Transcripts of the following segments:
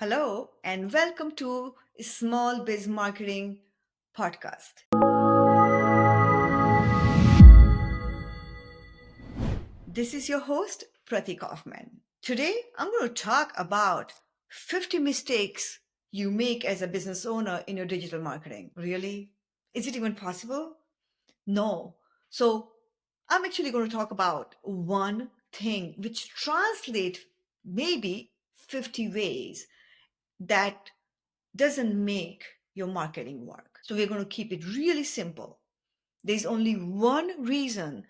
Hello, and welcome to Small Biz Marketing podcast. This is your host, Prati Kaufman. Today, I'm going to talk about 50 mistakes you make as a business owner in your digital marketing. Really? Is it even possible? No. So, I'm actually going to talk about one thing which translates maybe 50 ways that doesn't make your marketing work. So we're going to keep it really simple. There's only one reason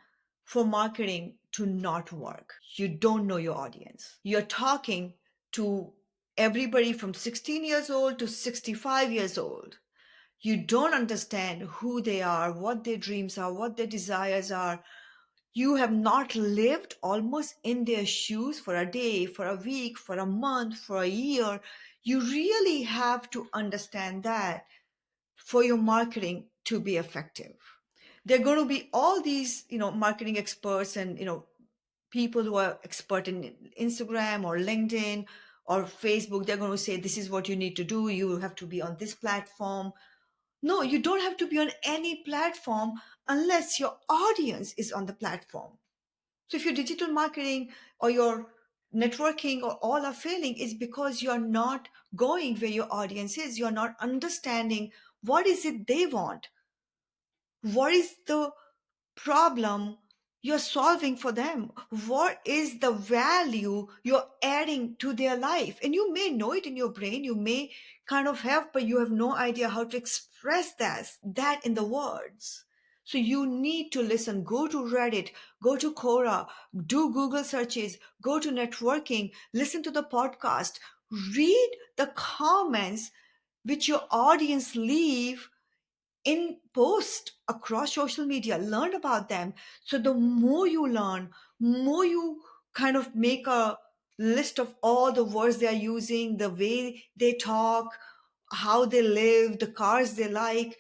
for marketing to not work. You don't know your audience. You're talking to everybody from 16 years old to 65 years old. You don't understand who they are, what their dreams are, what their desires are. You have not lived almost in their shoes for a day, for a week, for a month, for a year. You really have to understand that for your marketing to be effective. There are going to be all these, marketing experts and, people who are expert in Instagram or LinkedIn or Facebook. They're going to say, this is what you need to do. You have to be on this platform. No, you don't have to be on any platform unless your audience is on the platform. So if your digital marketing or your networking or all are failing, it's because you're not going where your audience is. You're not understanding what is it they want. What is the problem you're solving for them? What is the value you're adding to their life? And you may know it in your brain, you may kind of have, but you have no idea how to express that in the words. So you need to listen. Go to Reddit, go to Quora, do Google searches, go to networking, listen to the podcast, read the comments which your audience leave in post across social media. Learn about them. So the more you learn, more you kind of make a list of all the words they are using, the way they talk, how they live, the cars they like,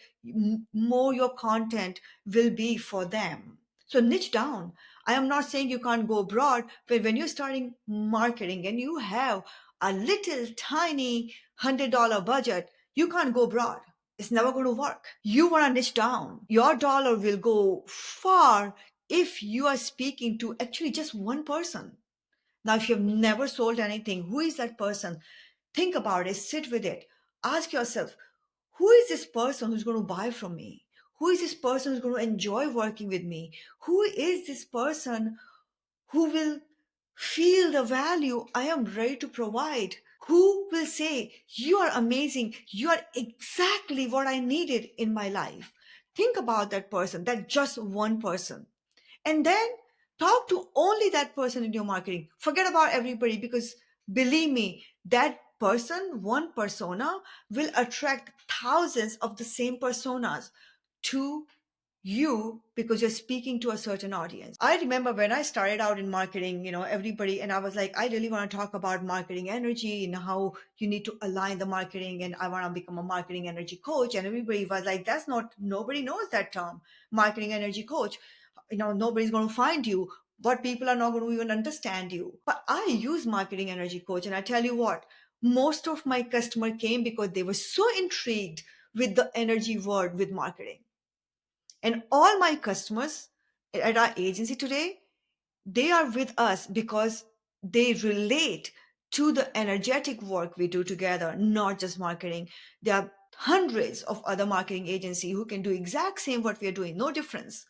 more your content will be for them. So niche down. I am not saying you can't go broad, but when you're starting marketing and you have a little tiny $100 budget, you can't go broad. It's never going to work. You want to niche down. Your dollar will go far if you are speaking to actually just one person. Now, if you've never sold anything, who is that person? Think about it, sit with it. Ask yourself, who is this person who's going to buy from me? Who is this person who's going to enjoy working with me? Who is this person who will feel the value I am ready to provide? Who will say, you are amazing, you are exactly what I needed in my life? Think about that person, that just one person. And then talk to only that person in your marketing. Forget about everybody, because believe me, that person, one persona, will attract thousands of the same personas to you because you're speaking to a certain audience. I remember when I started out in marketing, everybody, and I was like, I really want to talk about marketing energy and how you need to align the marketing, and I want to become a marketing energy coach. And everybody was like, nobody knows that term, marketing energy coach. Nobody's going to find you. What people are not going to even understand you. But I use marketing energy coach, and I tell you what, most of my customer came because they were so intrigued with the energy word with marketing. And all my customers at our agency today, they are with us because they relate to the energetic work we do together, not just marketing. There are hundreds of other marketing agencies who can do exact same what we are doing, no difference.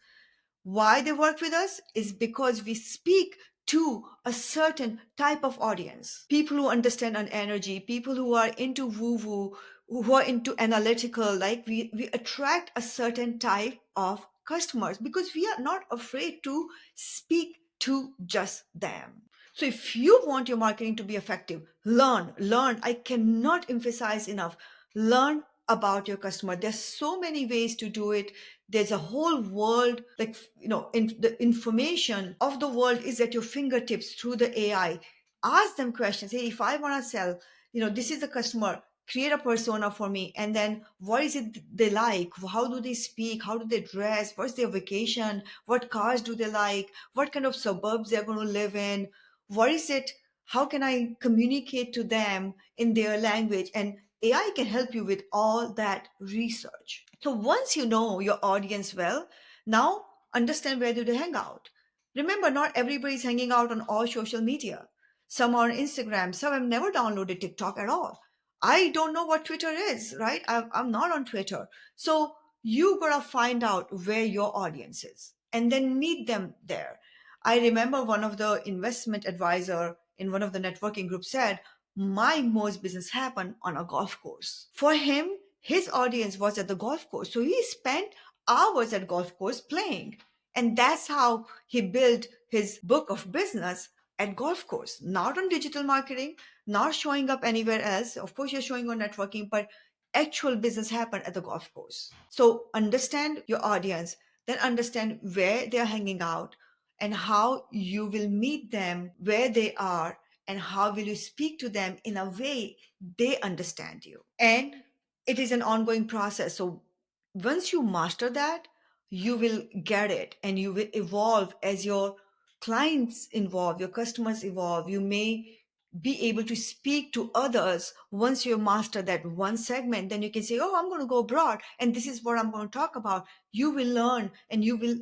Why they work with us is because we speak to a certain type of audience. People who understand an energy, people who are into woo-woo, who are into analytical, like we attract a certain type of customers because we are not afraid to speak to just them. So if you want your marketing to be effective, learn. I cannot emphasize enough. Learn about your customer. There's so many ways to do it. There's a whole world, like, the information of the world is at your fingertips through the AI. Ask them questions. Hey, if I want to sell, this is the customer, create a persona for me. And then what is it they like? How do they speak? How do they dress? What's their vacation? What cars do they like? What kind of suburbs they're going to live in? What is it? How can I communicate to them in their language? And AI can help you with all that research. So once you know your audience well, now understand where do they hang out. Remember, not everybody's hanging out on all social media. Some are on Instagram, some have never downloaded TikTok at all. I don't know what Twitter is, right? I'm not on Twitter. So you gotta find out where your audience is and then meet them there. I remember one of the investment advisor in one of the networking groups said, my most business happened on a golf course. For him, his audience was at the golf course. So he spent hours at golf course playing. And that's how he built his book of business at golf course, not on digital marketing, not showing up anywhere else. Of course, you're showing on networking, but actual business happened at the golf course. So understand your audience, then understand where they're hanging out and how you will meet them where they are and how will you speak to them in a way they understand you. And it is an ongoing process. So once you master that, you will get it and you will evolve as your clients evolve, your customers evolve. You may be able to speak to others once you master that one segment. Then you can say, oh, I'm going to go abroad and this is what I'm going to talk about. You will learn and you will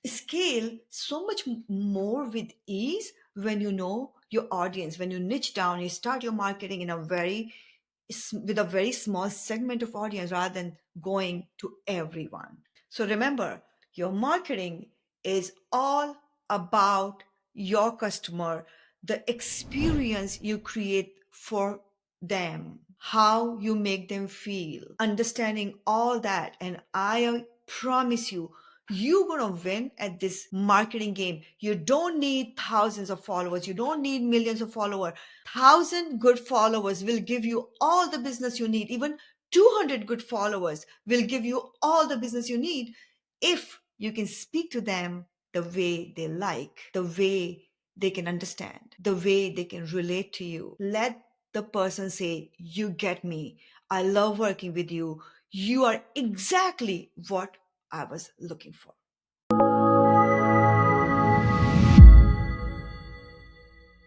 scale so much more with ease when you know your audience. When you niche down, you start your marketing in a very with a very small segment of audience rather than going to everyone. So remember, your marketing is all about your customer, the experience you create for them, how you make them feel, understanding all that. And I promise you, you're going to win at this marketing game. You don't need thousands of followers. You don't need millions of followers. 1,000 good followers will give you all the business you need. Even 200 good followers will give you all the business you need if you can speak to them the way they like, the way they can understand, the way they can relate to you. Let the person say, you get me. I love working with you. You are exactly what I was looking for.